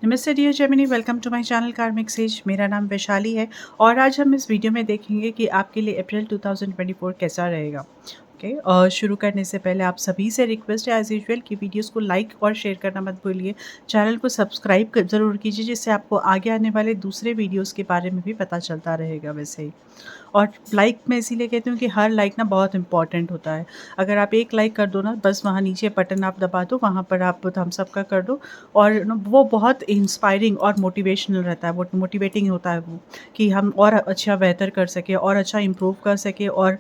नमस्ते dear Gemini, welcome to my channel karmic sage. मेरा नाम वैशाली है और आज हम इस वीडियो में देखेंगे कि आपके लिए अप्रैल 2024 कैसा रहेगा। ओके, और शुरू करने से पहले आप सभी से रिक्वेस्ट है एज़ यूजुअल कि वीडियोस को लाइक और शेयर करना मत भूलिए। चैनल को सब्सक्राइब ज़रूर कीजिए, जिससे आपको आगे आने वाले दूसरे वीडियोस के बारे में भी पता चलता रहेगा वैसे ही। और लाइक मैं इसीलिए कहती हूँ कि हर लाइक ना बहुत इंपॉर्टेंट होता है। अगर आप एक लाइक कर दो ना, बस वहाँ नीचे बटन आप दबा दो, वहाँ पर आप थम्स अप का कर दो और वो बहुत इंस्पायरिंग और मोटिवेशनल रहता है, वो मोटिवेटिंग होता है वो, कि हम और अच्छा बेहतर कर सकें और अच्छा इम्प्रूव कर सकें और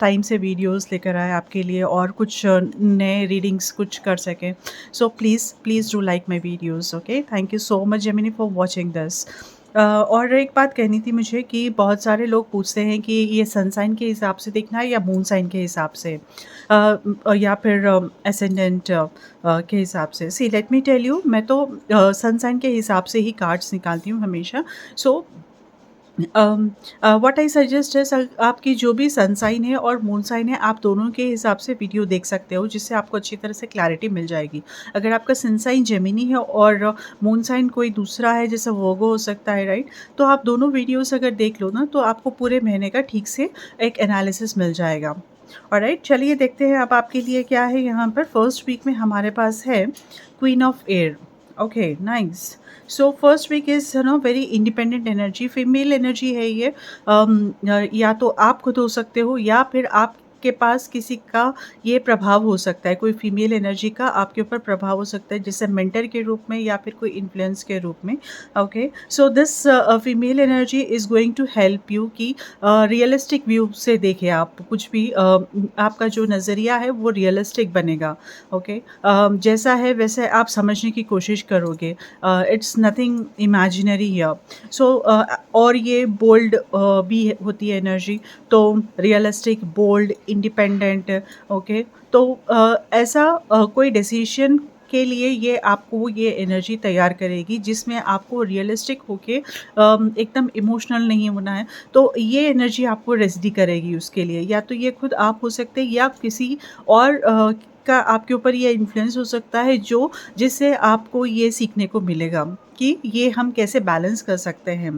टाइम से वीडियोस लेकर आए आपके लिए और कुछ नए रीडिंग्स कुछ कर सकें। So please do like my videos. Okay, thank you so much Gemini for watching this. और एक बात कहनी थी मुझे कि बहुत सारे लोग पूछते हैं कि ये सन साइन के हिसाब से देखना है या मून साइन के हिसाब से, या फिर एसेंडेंट के हिसाब से। सी लेट मी टेल यू, मैं तो सन साइन के हिसाब से ही कार्ड्स निकालती हूँ हमेशा। सो व्हाट आई सजेस्ट है, आपकी जो भी सन साइन है और मून साइन है, आप दोनों के हिसाब से वीडियो देख सकते हो, जिससे आपको अच्छी तरह से क्लैरिटी मिल जाएगी। अगर आपका सन साइन जेमिनी है और मून साइन कोई दूसरा है, जैसे वर्गो हो सकता है, राइट, तो आप दोनों वीडियोस अगर देख लो ना, तो आपको पूरे महीने का ठीक से एक एनालिसिस मिल जाएगा। ऑलराइट, चलिए देखते हैं अब आपके लिए क्या है। यहाँ पर फर्स्ट वीक में हमारे पास है queen of air. Okay, nice. So first week is very independent energy, female energy है ये। या तो आप खुद हो सकते हो या फिर आपके पास किसी का ये प्रभाव हो सकता है, कोई फीमेल एनर्जी का आपके ऊपर प्रभाव हो सकता है, जैसे मेंटर के रूप में या फिर कोई इन्फ्लुएंस के रूप में। Okay, so this female energy is going to help you कि रियलिस्टिक व्यू से देखें आप कुछ भी, आपका जो नज़रिया है वो रियलिस्टिक बनेगा। ओके, जैसा है वैसे आप समझने की कोशिश करोगे। It's nothing imaginary here. So और ये बोल्ड भी होती है एनर्जी, तो रियलिस्टिक, बोल्ड, इंडिपेंडेंट। ओके, तो ऐसा कोई डिसीजन के लिए ये आपको ये एनर्जी तैयार करेगी, जिसमें आपको रियलिस्टिक होके एकदम इमोशनल नहीं होना है। तो ये एनर्जी आपको रेज़िडी करेगी उसके लिए, या तो ये खुद आप हो सकते हैं या किसी और का आपके ऊपर ये इन्फ्लुएंस हो सकता है, जो जिससे आपको ये सीखने को मिलेगा कि ये हम कैसे बैलेंस कर सकते हैं।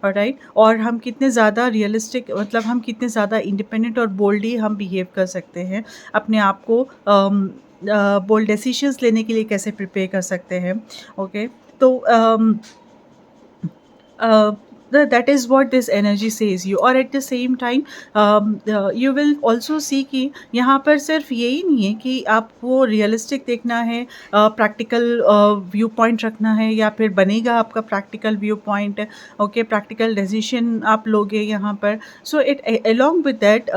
ऑलराइट, और हम कितने ज़्यादा रियलिस्टिक, मतलब हम कितने ज़्यादा इंडिपेंडेंट और बोल्डली हम बिहेव कर सकते हैं, अपने आप को बोल्ड डिसीजंस लेने के लिए कैसे प्रिपेयर कर सकते हैं। ओके, तो uh, that is what this energy says you, और at the same time you will also see कि यहाँ पर सिर्फ यही नहीं है कि आपको रियलिस्टिक देखना है, प्रैक्टिकल व्यू पॉइंट रखना है, या फिर बनेगा आपका practical view point. Okay, practical decision आप लोगे यहाँ पर। So it along with that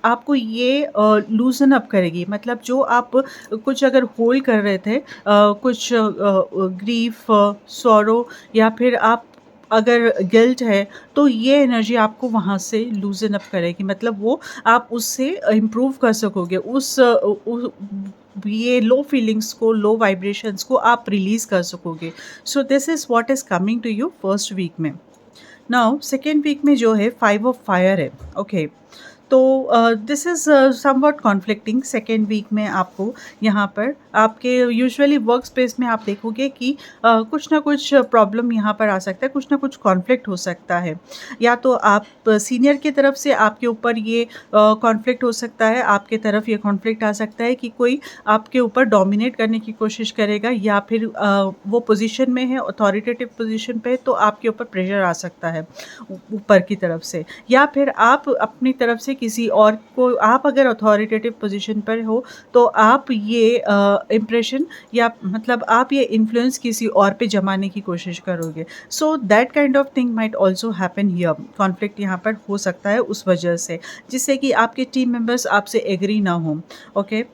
आपको ये लूजन अप करेगी, मतलब जो आप कुछ अगर होल्ड कर रहे थे, कुछ ग्रीफ, सॉरो, या फिर आप अगर गिल्ट है, तो ये एनर्जी आपको वहाँ से लूज़न अप करेगी, मतलब वो आप उससे इम्प्रूव कर सकोगे, ये लो फीलिंग्स को, लो वाइब्रेशंस को आप रिलीज़ कर सकोगे। So this is what is coming to you first week में। नाउ सेकेंड वीक में जो है 5 ऑफ फायर है। ओके, तो this is somewhat conflicting. Second week में आपको यहाँ पर आपके यूजुअली वर्क स्पेस में आप देखोगे कि कुछ ना कुछ प्रॉब्लम यहाँ पर आ सकता है, कुछ ना कुछ कॉन्फ्लिक्ट हो सकता है, या तो आप सीनियर की तरफ से आपके ऊपर ये कॉन्फ्लिक्ट हो सकता है, आपके तरफ ये कॉन्फ्लिक्ट आ सकता है कि कोई आपके ऊपर डोमिनेट करने की कोशिश करेगा, या फिर वो पोजीशन में है, अथॉरिटेटिव पोजीशन पे है, तो आपके ऊपर प्रेशर आ सकता है ऊपर की तरफ से, या फिर आप अपनी तरफ से किसी और को, आप अगर अथॉरिटेटिव पोजीशन पर हो तो आप ये इम्प्रेशन, या मतलब आप ये इन्फ्लुएंस किसी और पे जमाने की कोशिश करोगे। So that kind of thing might also happen here. Conflict यहाँ पर हो सकता है उस वजह से, जिससे कि आपके टीम मेंबर्स आपसे एग्री ना हो। ओके,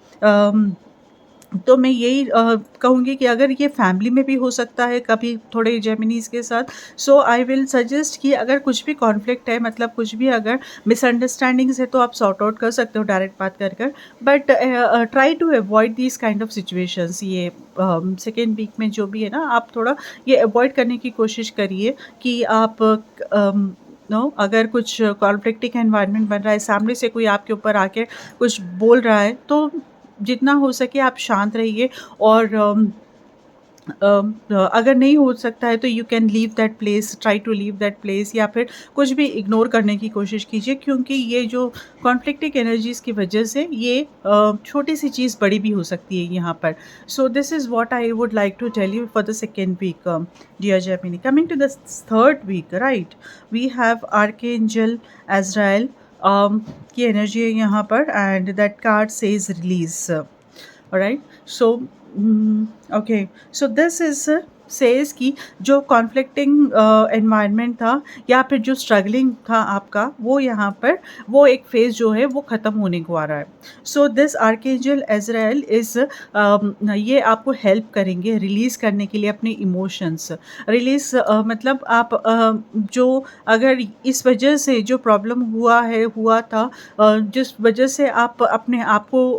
तो मैं यही कहूँगी कि अगर ये फैमिली में भी हो सकता है कभी थोड़े जेमिनीज़ के साथ, सो आई विल सजेस्ट कि अगर कुछ भी कॉन्फ्लिक्ट है, मतलब कुछ भी अगर मिसअंडरस्टैंडिंग्स है, तो आप सॉर्ट आउट कर सकते हो डायरेक्ट बात कर कर, but try to avoid this kind of situations. ये सेकेंड वीक में जो भी है ना, आप थोड़ा ये अवॉइड करने की कोशिश करिए कि आप नो, अगर कुछ कॉन्फ्लिक्टिंग एनवायरनमेंट बन रहा है, सामने से कोई आपके ऊपर आके कुछ बोल रहा है, तो जितना हो सके आप शांत रहिए और अगर नहीं हो सकता है तो you can leave that place, try to leave that place, या फिर कुछ भी इग्नोर करने की कोशिश कीजिए, क्योंकि ये जो कॉन्फ्लिक्टिंग एनर्जीज़ की वजह से ये छोटी सी चीज़ बड़ी भी हो सकती है यहाँ पर। So this is what I would like to tell you for the second week dear Gemini. Coming to the third week, right, we have archangel Azrael की एनर्जी है यहाँ पर, and that card says release. Alright, so okay, so this is says कि जो conflicting environment था या फिर जो स्ट्रगलिंग था आपका, वो यहाँ पर वो एक फेज़ जो है वो ख़त्म होने को आ रहा है। सो दिस आर्कएंजल एजराइल इज़ ये आपको हेल्प करेंगे रिलीज़ करने के लिए अपने इमोशंस। रिलीज़ मतलब आप जो अगर इस वजह से जो प्रॉब्लम हुआ था, जिस वजह से आप अपने आप को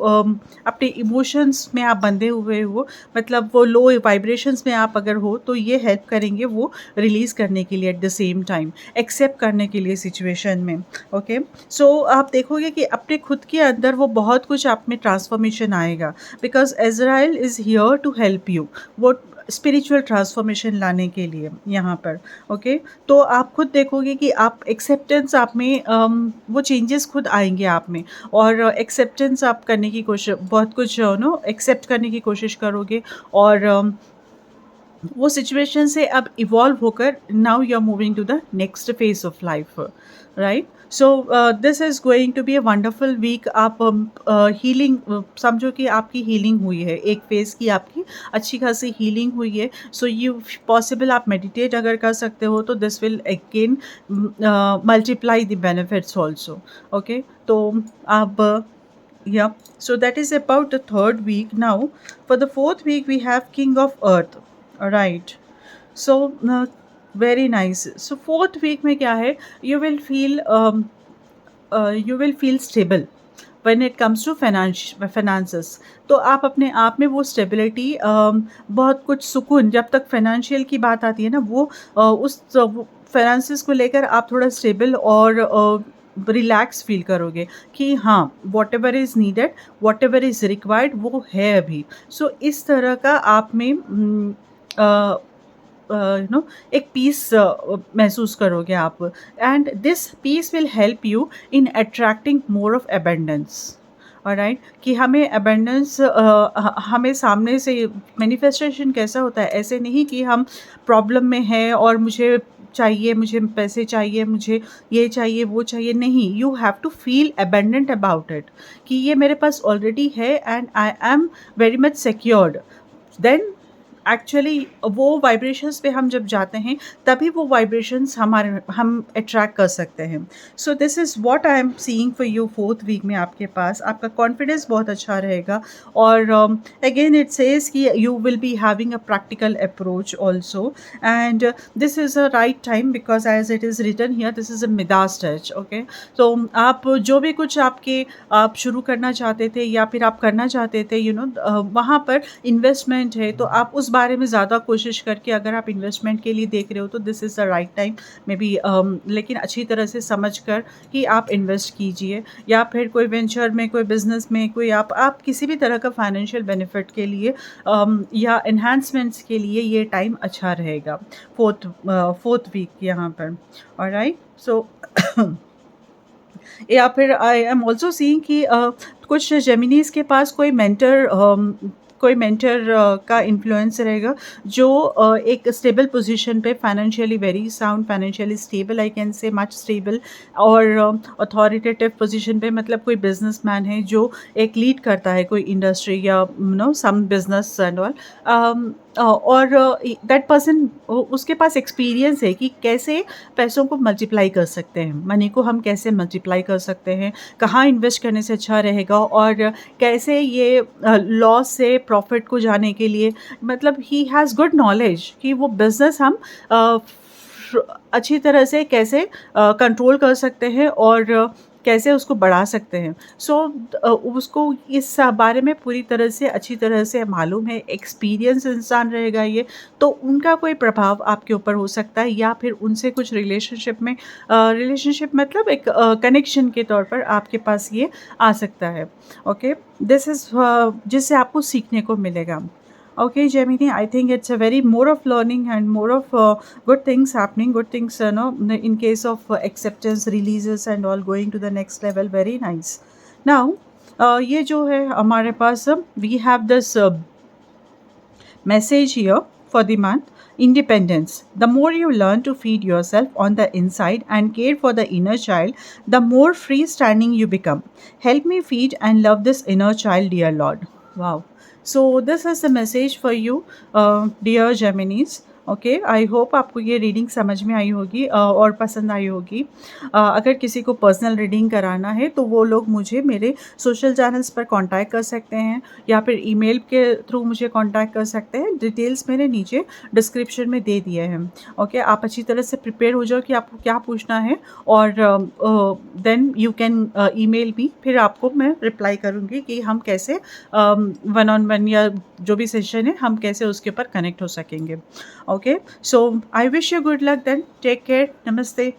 अपने इमोशंस में आप बंधे हुए हो, मतलब वो लो वाइब्रेशंस में आप अगर हो, तो ये हेल्प करेंगे वो रिलीज़ करने के लिए, at the same time accept करने के लिए सिचुएशन में। ओके, सो आप देखोगे कि अपने खुद के अंदर वो बहुत कुछ आप में ट्रांसफॉर्मेशन आएगा, because Azrael is here to help you, वो स्पिरिचुअल ट्रांसफॉर्मेशन लाने के लिए यहाँ पर। ओके, तो आप खुद देखोगे कि आप एक्सेप्टेंस आप में वो चेंजेस खुद आएंगे आप में, और एक्सेप्टेंस आप करने की कोशिश, बहुत कुछ नो एक्सेप्ट करने की कोशिश करोगे, और वो सिचुएशन से अब इवॉल्व होकर now you are moving to the next phase of life, right. So this is going to be a wonderful week. आप हीलिंग समझो कि आपकी हीलिंग हुई है, एक फेज़ की आपकी अच्छी खासी हीलिंग हुई है। सो यू पॉसिबल आप मेडिटेट अगर कर सकते हो तो this will again multiply the benefits also. Okay, तो आप yeah, so that is about the third week. Now for the fourth week we have King of Earth. All right, so very nice. So fourth week में क्या है, you will feel stable when it comes to finances। तो आप अपने आप में वो stability, बहुत कुछ सुकून, जब तक फाइनेंशियल की बात आती है ना, वो उस फाइनेंसेस को लेकर आप थोड़ा स्टेबल और रिलैक्स फील करोगे कि हाँ, what ever is needed, what ever is required वो है अभी। सो इस तरह का आप में एक पीस महसूस करोगे आप, and this peace will help you in attracting more of abundance. Alright, कि हमें अबेंडेंस हमें सामने से मैनिफेस्टेशन कैसा होता है, ऐसे नहीं कि हम प्रॉब्लम में हैं और मुझे चाहिए, मुझे पैसे चाहिए, मुझे ये चाहिए वो चाहिए, नहीं, you have to feel abundant about it, कि ये मेरे पास ऑलरेडी है and I am very much secured. Then actually वो वाइब्रेशंस पे हम जब जाते हैं तभी वो वाइब्रेशंस हम अट्रैक्ट कर सकते हैं। So this is what I am seeing for you fourth week में। आपके पास आपका कॉन्फिडेंस बहुत अच्छा रहेगा, और अगेन इट सेज कि you will be having a practical approach also, and this is a right time because as it is written here this is a Midas touch. Okay, तो आप जो भी कुछ आप शुरू करना चाहते थे या फिर आप करना चाहते थे, वहाँ पर इन्वेस्टमेंट है, तो आप उस बारे में ज़्यादा कोशिश करके अगर आप इन्वेस्टमेंट के लिए देख रहे हो तो this is the right time may be, लेकिन अच्छी तरह से समझ कर ही आप इन्वेस्ट कीजिए, या फिर कोई वेंचर में, कोई बिजनेस में, कोई आप किसी भी तरह का फाइनेंशियल बेनिफिट के लिए या एनहांसमेंट्स के लिए ये टाइम अच्छा रहेगा, फोर्थ वीक यहाँ पर। ऑलराइट, सो या फिर आई एम ऑल्सो सीइंग कि कुछ जेमिनीज के पास कोई मेंटर का इन्फ्लुएंस रहेगा, जो एक स्टेबल पोजीशन पे, financially very sound, financially stable, I can say much stable, और अथॉरिटेटिव पोजीशन पे, मतलब कोई बिजनेसमैन है जो एक लीड करता है कोई इंडस्ट्री या सम बिजनेस एंड ऑल, और दैट पर्सन, उसके पास एक्सपीरियंस है कि कैसे पैसों को मल्टीप्लाई कर सकते हैं, मनी को हम कैसे मल्टीप्लाई कर सकते हैं, कहाँ इन्वेस्ट करने से अच्छा रहेगा, और कैसे ये लॉस से प्रॉफिट को जाने के लिए, मतलब ही हैज़ गुड नॉलेज कि वो बिज़नेस हम अच्छी तरह से कैसे कंट्रोल कर सकते हैं और कैसे उसको बढ़ा सकते हैं। सो उसको इस बारे में पूरी तरह से अच्छी तरह से मालूम है, एक्सपीरियंस इंसान रहेगा ये, तो उनका कोई प्रभाव आपके ऊपर हो सकता है, या फिर उनसे कुछ रिलेशनशिप मतलब एक कनेक्शन के तौर पर आपके पास ये आ सकता है। ओके, दिस इज़ जिससे आपको सीखने को मिलेगा। Okay, Gemini, I think it's a very more of learning and more of good things happening, good things, in case of acceptance, releases and all going to the next level. Very nice. Now, ये जो है हमारे पास we have this message here for the month. Independence. The more you learn to feed yourself on the inside and care for the inner child, the more freestanding you become. Help me feed and love this inner child, dear Lord. Wow. So, this is the message for you, dear Geminis. Okay, I hope आपको ये reading समझ में आई होगी और पसंद आई होगी। अगर किसी को पर्सनल रीडिंग कराना है तो वो लोग मुझे मेरे सोशल चैनल्स पर कांटेक्ट कर सकते हैं या फिर ईमेल के थ्रू मुझे कांटेक्ट कर सकते हैं। डिटेल्स मैंने नीचे डिस्क्रिप्शन में दे दिए हैं। ओके, आप अच्छी तरह से प्रिपेयर हो जाओ कि आपको क्या पूछना है और then you can email me, फिर आपको मैं रिप्लाई करूँगी कि हम कैसे वन ऑन वन या जो भी सेशन है हम कैसे उसके ऊपर कनेक्ट हो सकेंगे। Okay, so I wish you good luck then. Take care. Namaste.